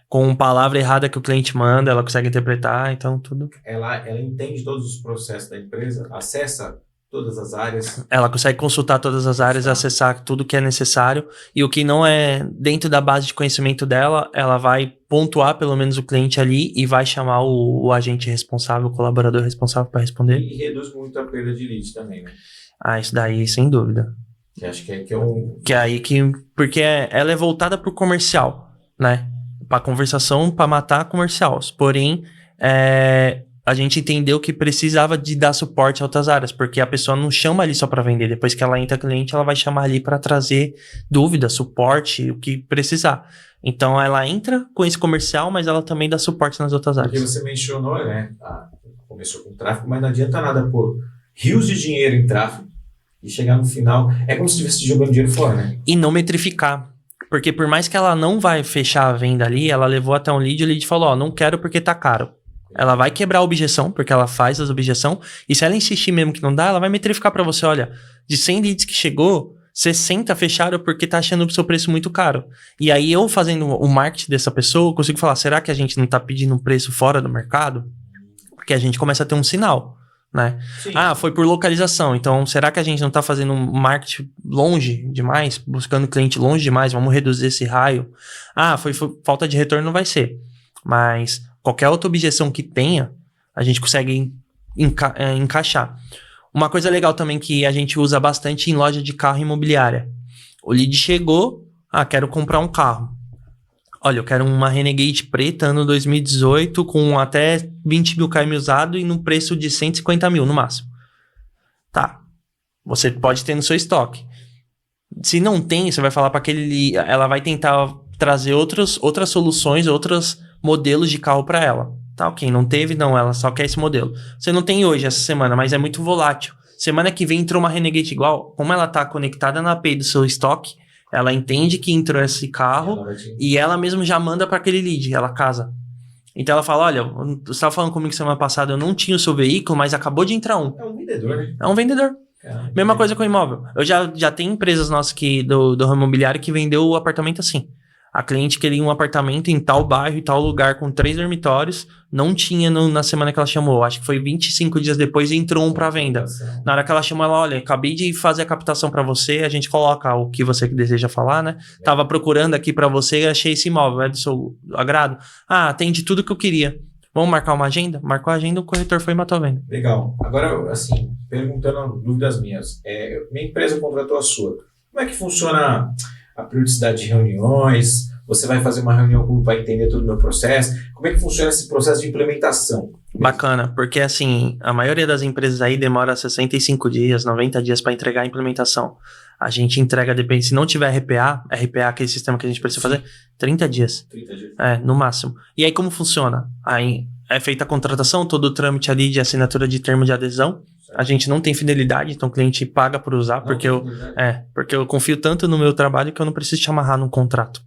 com palavra errada que o cliente manda, ela consegue interpretar, então tudo. Ela entende todos os processos da empresa, acessa todas as áreas. Ela consegue consultar todas as áreas, acessar tudo que é necessário, e o que não é dentro da base de conhecimento dela, ela vai pontuar pelo menos o cliente ali e vai chamar o agente responsável, o colaborador responsável para responder. E reduz muito a perda de lead também, né? Ah, isso daí, sem dúvida. Que acho que é um... Que é aí que... Porque ela é voltada para o comercial, né? Para conversação, para matar comercial. Porém, a gente entendeu que precisava de dar suporte a outras áreas, porque a pessoa não chama ali só para vender. Depois que ela entra cliente, ela vai chamar ali para trazer dúvida, suporte, o que precisar. Então, ela entra com esse comercial, mas ela também dá suporte nas outras áreas. Porque você mencionou, né? Começou com tráfego, mas não adianta nada pôr rios de dinheiro em tráfego e chegar no final... É como se estivesse jogando dinheiro fora, né? E não metrificar. Porque por mais que ela não vai fechar a venda ali, ela levou até um lead e o lead falou, não quero porque tá caro. Ela vai quebrar a objeção, porque ela faz as objeções, e se ela insistir mesmo que não dá, ela vai metrificar para você, olha, de 100 leads que chegou, 60 fecharam porque tá achando o seu preço muito caro. E aí eu fazendo o marketing dessa pessoa, eu consigo falar, será que a gente não tá pedindo um preço fora do mercado? Porque a gente começa a ter um sinal, né? Sim. Foi por localização, então será que a gente não tá fazendo um marketing longe demais, buscando cliente longe demais, vamos reduzir esse raio? Foi falta de retorno, não vai ser. Mas... qualquer outra objeção que tenha, a gente consegue encaixar. Uma coisa legal também que a gente usa bastante em loja de carro imobiliária. O lead chegou, quero comprar um carro. Olha, eu quero uma Renegade preta, ano 2018, com até 20 mil km usado e num preço de 150 mil no máximo. Tá, você pode ter no seu estoque. Se não tem, você vai falar para aquele... ela vai tentar trazer outras soluções, outros modelos de carro para ela. Tá, ok, não teve, não, ela só quer esse modelo. Você não tem hoje, essa semana, mas é muito volátil. Semana que vem entrou uma Renegade igual, como ela tá conectada na API do seu estoque, ela entende que entrou esse carro e ela mesmo já manda para aquele lead, ela casa. Então ela fala, olha, você estava falando comigo semana passada, eu não tinha o seu veículo, mas acabou de entrar um. É um vendedor, né? É um vendedor. Mesma coisa com o imóvel. Eu já tenho empresas nossas do ramo imobiliário que vendeu o apartamento assim. A cliente queria um apartamento em tal bairro e tal lugar com 3 dormitórios. Não tinha na semana que ela chamou. Acho que foi 25 dias depois e entrou um para venda. Na hora que ela chamou, ela, olha, acabei de fazer a captação para você. A gente coloca o que você deseja falar, né? Tava procurando aqui para você e achei esse imóvel. É do seu agrado? Atende tudo que eu queria. Vamos marcar uma agenda? Marcou a agenda, o corretor foi e matou a venda. Legal. Agora, assim, perguntando dúvidas minhas. Minha empresa contratou a sua. Como é que funciona a periodicidade de reuniões? Você vai fazer uma reunião comigo para entender todo o meu processo? Como é que funciona esse processo de implementação? Bacana, porque assim, a maioria das empresas aí demora 65 dias, 90 dias para entregar a implementação. A gente entrega, depende, se não tiver RPA, aquele sistema que a gente precisa fazer, 30 dias. 30 dias. No máximo. E aí como funciona? Aí é feita a contratação, todo o trâmite ali de assinatura de termo de adesão. A gente não tem fidelidade, então o cliente paga por usar, porque eu confio tanto no meu trabalho que eu não preciso te amarrar num contrato.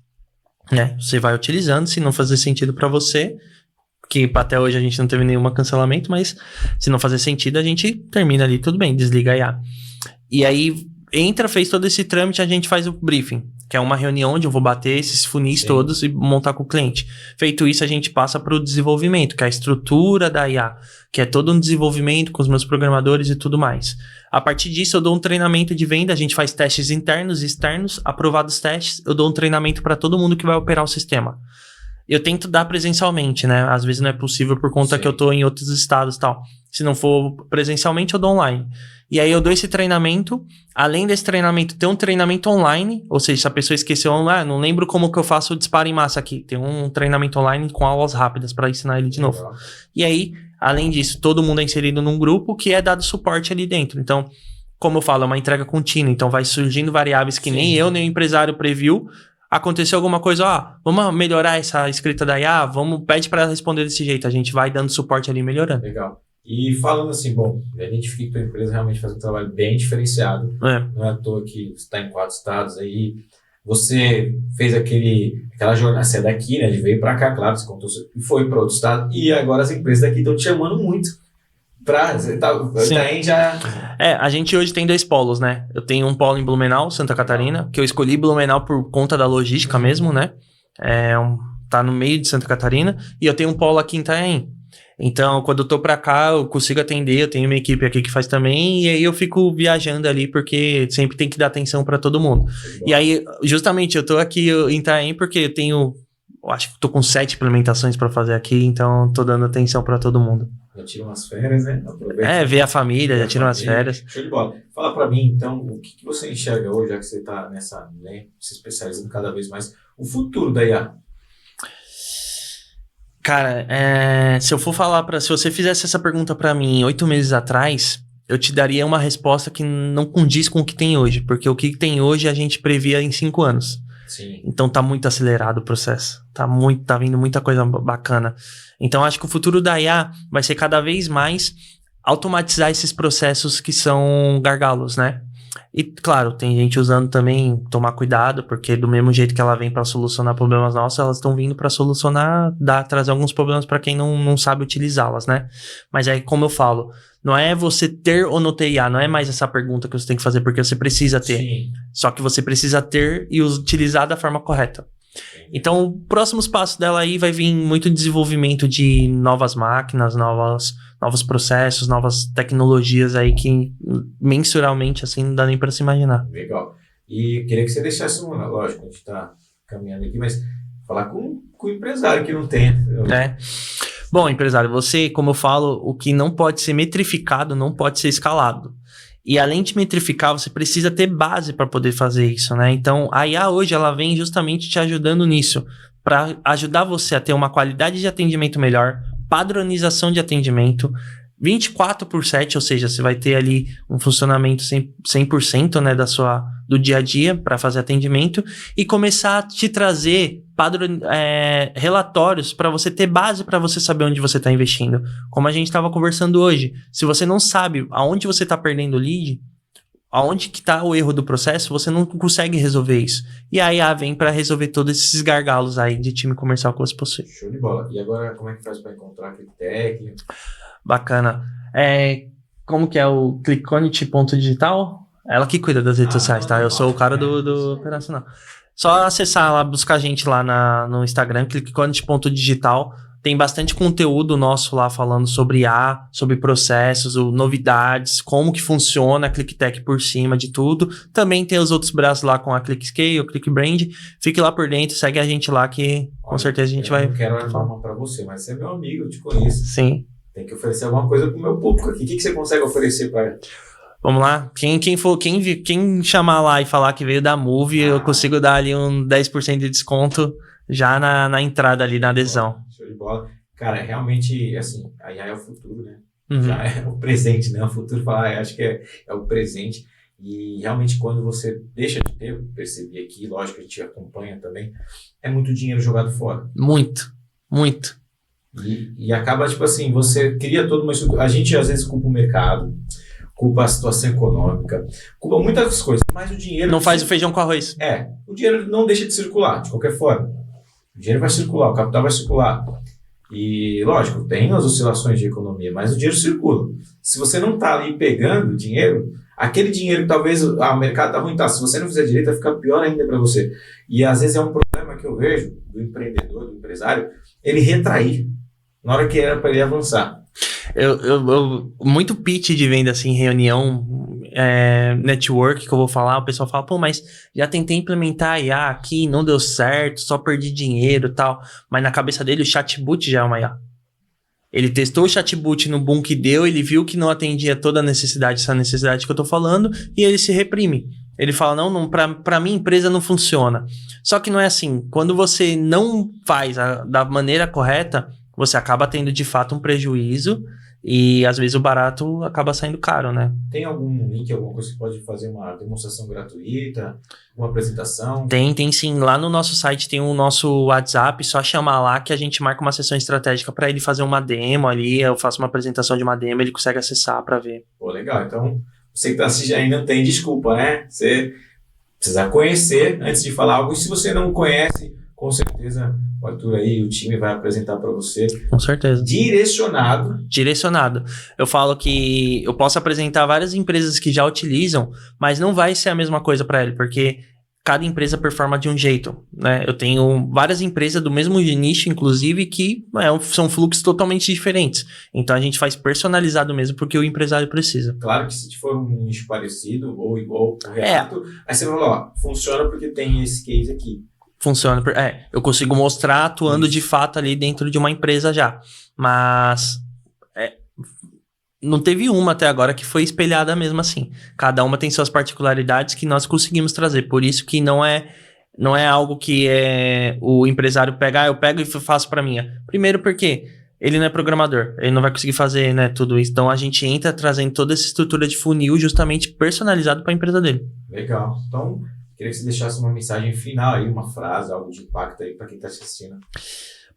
Né? Você vai utilizando, se não fazer sentido para você, que até hoje a gente não teve nenhum cancelamento, mas se não fazer sentido, a gente termina ali, tudo bem, desliga a IA. E aí fez todo esse trâmite, a gente faz o briefing, que é uma reunião onde eu vou bater esses funis todos e montar com o cliente. Feito isso, a gente passa para o desenvolvimento, que é a estrutura da IA, que é todo um desenvolvimento com os meus programadores e tudo mais. A partir disso, eu dou um treinamento de venda, a gente faz testes internos e externos, aprovados testes, eu dou um treinamento para todo mundo que vai operar o sistema. eu tento dar presencialmente, né? Às vezes não é possível por conta que eu tô em outros estados e tal. Se não for presencialmente, eu dou online. E aí eu dou esse treinamento. Além desse treinamento, tem um treinamento online. Ou seja, se a pessoa esqueceu, não lembro como que eu faço o disparo em massa aqui. Tem um treinamento online com aulas rápidas para ensinar ele de novo. E aí, além disso, todo mundo é inserido num grupo que é dado suporte ali dentro. Então, como eu falo, é uma entrega contínua. Então, vai surgindo variáveis que nem eu, nem o empresário previu. Aconteceu alguma coisa, vamos melhorar essa escrita da IA, pede para ela responder desse jeito. A gente vai dando suporte ali, melhorando. Legal. E falando assim, bom, a gente fica que a tua empresa realmente faz um trabalho bem diferenciado. Não é à toa que você está em 4 estados aí. Você fez aquela jornada, você é daqui, né? Veio para cá, claro, você contou, e foi para outro estado. E agora as empresas daqui estão te chamando muito. A gente hoje tem 2 polos, né? Eu tenho um polo em Blumenau, Santa Catarina, que eu escolhi Blumenau por conta da logística mesmo, né? Tá no meio de Santa Catarina. E eu tenho um polo aqui em Itanhaém. Então, quando eu tô pra cá, eu consigo atender, eu tenho uma equipe aqui que faz também, e aí eu fico viajando ali, porque sempre tem que dar atenção pra todo mundo. E aí, justamente, eu tô aqui em Itanhaém porque eu acho que tô com 7 implementações pra fazer aqui, então tô dando atenção pra todo mundo. Já tira umas férias, né? Aproveita. Ver a família, já tira umas férias. Show de bola. Fala pra mim, então, o que você enxerga hoje, já que você tá nessa, né, se especializando cada vez mais, o futuro da IA? Cara, se você fizesse essa pergunta pra mim 8 meses atrás, eu te daria uma resposta que não condiz com o que tem hoje, porque o que tem hoje a gente previa em 5 anos. Sim. Então tá muito acelerado o processo, tá vindo muita coisa bacana. Então acho que o futuro da IA vai ser cada vez mais automatizar esses processos que são gargalos, né? E, claro, tem gente usando também, tomar cuidado, porque do mesmo jeito que ela vem para solucionar problemas nossos, elas estão vindo para solucionar, trazer alguns problemas para quem não sabe utilizá-las, né? Mas aí, como eu falo, não é você ter ou não ter IA, não é mais essa pergunta que você tem que fazer, porque você precisa ter. Sim. Só que você precisa ter e utilizar da forma correta. Então, o próximo passo dela aí vai vir muito desenvolvimento de novas máquinas, novos processos, novas tecnologias aí que mensuralmente, assim, não dá nem para se imaginar. Legal. E queria que você deixasse lógico, a gente está caminhando aqui, mas falar com o empresário que não tem. Bom, empresário, você, como eu falo, o que não pode ser metrificado não pode ser escalado. E além de metrificar, você precisa ter base para poder fazer isso, né? Então, a IA hoje, ela vem justamente te ajudando nisso, para ajudar você a ter uma qualidade de atendimento melhor, padronização de atendimento, 24/7, ou seja, você vai ter ali um funcionamento 100%, né, do dia a dia para fazer atendimento e começar a te trazer relatórios para você ter base para você saber onde você está investindo. Como a gente estava conversando hoje, se você não sabe aonde você está perdendo lead, aonde que está o erro do processo, você não consegue resolver isso. E a IA vem para resolver todos esses gargalos aí de time comercial que você possui. Show de bola. E agora, como é que faz para encontrar aquele técnico? Bacana. Como que é o Clickonit.digital? Ela que cuida das redes sociais, tá? Eu sou o cara do operacional. Só acessar lá, buscar a gente lá no Instagram, Clickonit.digital. Tem bastante conteúdo nosso lá falando sobre IA, sobre processos, novidades, como que funciona a ClickTech por cima de tudo. Também tem os outros braços lá com a ClickScale, o ClickBrand. Fique lá por dentro, segue a gente lá que com certeza a gente vai... Eu não quero armar uma pra você, mas você é meu amigo, eu te conheço. Sim. Tem que oferecer alguma coisa pro meu público aqui. O que você consegue oferecer para... Vamos lá. Quem chamar lá e falar que veio da Move, eu consigo dar ali um 10% de desconto já na entrada ali, na adesão. Show de bola. Cara, realmente, assim, a IA é o futuro, né? Uhum. Já é o presente, né? O futuro, acho que é o presente. E realmente, quando você deixa de ter, eu percebi aqui, lógico que a gente acompanha também, é muito dinheiro jogado fora. Muito. E acaba, tipo assim, você cria toda uma estrutura. A gente, às vezes, culpa o mercado, culpa a situação econômica, culpa muitas coisas, mas o dinheiro... Não faz o feijão com arroz. O dinheiro não deixa de circular, de qualquer forma. O dinheiro vai circular, o capital vai circular. E, lógico, tem as oscilações de economia, mas o dinheiro circula. Se você não está ali pegando dinheiro, aquele dinheiro que talvez o mercado está ruim, se você não fizer direito, vai ficar pior ainda para você. E, às vezes, é um problema que eu vejo do empreendedor, do empresário, ele retrair na hora que era para ele avançar. Muito pitch de venda, assim, reunião, network que eu vou falar, o pessoal fala, pô, mas já tentei implementar a IA aqui, não deu certo, só perdi dinheiro e tal. Mas na cabeça dele o chatbot já é uma IA. Ele testou o chatbot no boom que deu, ele viu que não atendia toda a necessidade, essa necessidade que eu tô falando, e ele se reprime. Ele fala, não pra minha empresa não funciona. Só que não é assim. Quando você não faz da maneira correta, você acaba tendo de fato um prejuízo e às vezes o barato acaba saindo caro, né? Tem algum link, alguma coisa que pode fazer uma demonstração gratuita, uma apresentação? Tem sim. Lá no nosso site tem o nosso WhatsApp, só chamar lá que a gente marca uma sessão estratégica para ele fazer uma demo ali, eu faço uma apresentação de uma demo, ele consegue acessar para ver. Pô, legal. Então, você que está assistindo aí não tem desculpa, né? Você precisa conhecer antes de falar algo. E se você não conhece, com certeza o Arthur aí, o time vai apresentar para você. Com certeza. Direcionado. Eu falo que eu posso apresentar várias empresas que já utilizam, mas não vai ser a mesma coisa para ele, porque cada empresa performa de um jeito, né? Eu tenho várias empresas do mesmo nicho, inclusive, que são fluxos totalmente diferentes. Então, a gente faz personalizado mesmo porque o empresário precisa. Claro que se for um nicho parecido ou igual o Renato, aí você vai falar, ó, funciona porque tem esse case aqui. Funciona. Eu consigo mostrar atuando de fato ali dentro de uma empresa já. Mas não teve uma até agora que foi espelhada mesmo assim. Cada uma tem suas particularidades que nós conseguimos trazer. Por isso que não é algo que o empresário pega, eu pego e faço para mim. Primeiro porque ele não é programador, ele não vai conseguir fazer, né, tudo isso. Então a gente entra trazendo toda essa estrutura de funil justamente personalizado para a empresa dele. Legal. Então, queria que você deixasse uma mensagem final aí, uma frase, algo de impacto aí para quem está assistindo.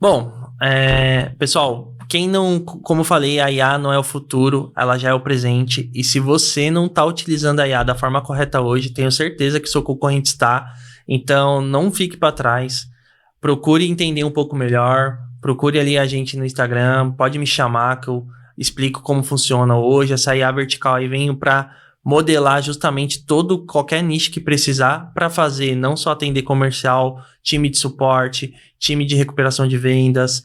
Bom, pessoal, como eu falei, a IA não é o futuro, ela já é o presente. E se você não está utilizando a IA da forma correta hoje, tenho certeza que seu concorrente está. Então, não fique para trás. Procure entender um pouco melhor. Procure ali a gente no Instagram. Pode me chamar que eu explico como funciona hoje. Essa IA vertical aí venho para modelar justamente qualquer nicho que precisar para fazer, não só atender comercial, time de suporte, time de recuperação de vendas,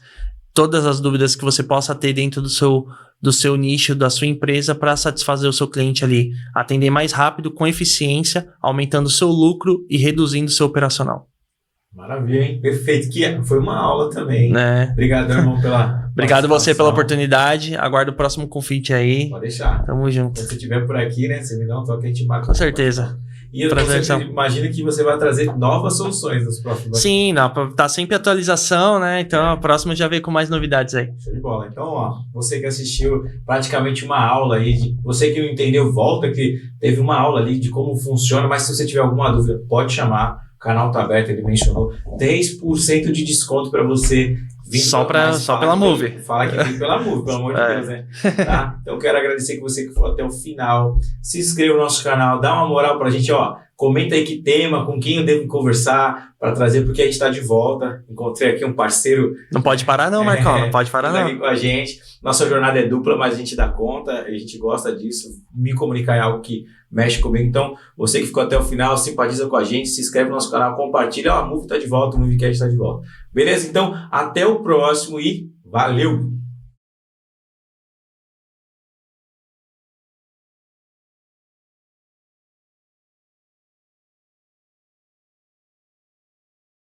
todas as dúvidas que você possa ter dentro do seu nicho, da sua empresa para satisfazer o seu cliente ali. Atender mais rápido, com eficiência, aumentando o seu lucro e reduzindo o seu operacional. Maravilha, hein? Perfeito. Que foi uma aula também. Obrigado, irmão, pela Obrigado você pela oportunidade. Aguardo o próximo convite aí. Pode deixar. Tamo junto. Quando você estiver por aqui, né? Você me dá um toque, a gente marca. Com certeza. E eu imagino que você vai trazer novas soluções nos próximos. Sim, tá sempre atualização, né? Então a próxima já veio com mais novidades aí. Show de bola. Então, ó, você que assistiu praticamente uma aula aí, você que não entendeu, volta que teve uma aula ali de como funciona, mas se você tiver alguma dúvida, pode chamar. O canal tá aberto, ele mencionou 10% de desconto para você vir só pela Move. Fala que vem pela Move, pelo amor de Deus, né? Tá? Então quero agradecer que você que foi até o final. Se inscreva no nosso canal, dá uma moral pra gente, ó. Comenta aí que tema, com quem eu devo conversar para trazer, porque a gente está de volta. Encontrei aqui um parceiro. Não pode parar não, Marcão, não pode parar não. Aqui com a gente. Nossa jornada é dupla, mas a gente dá conta, a gente gosta disso. Me comunicar é algo que mexe comigo. Então, você que ficou até o final, simpatiza com a gente, se inscreve no nosso canal, compartilha. Ó, a Move tá de volta, o Movecast tá de volta. Beleza? Então, até o próximo e valeu!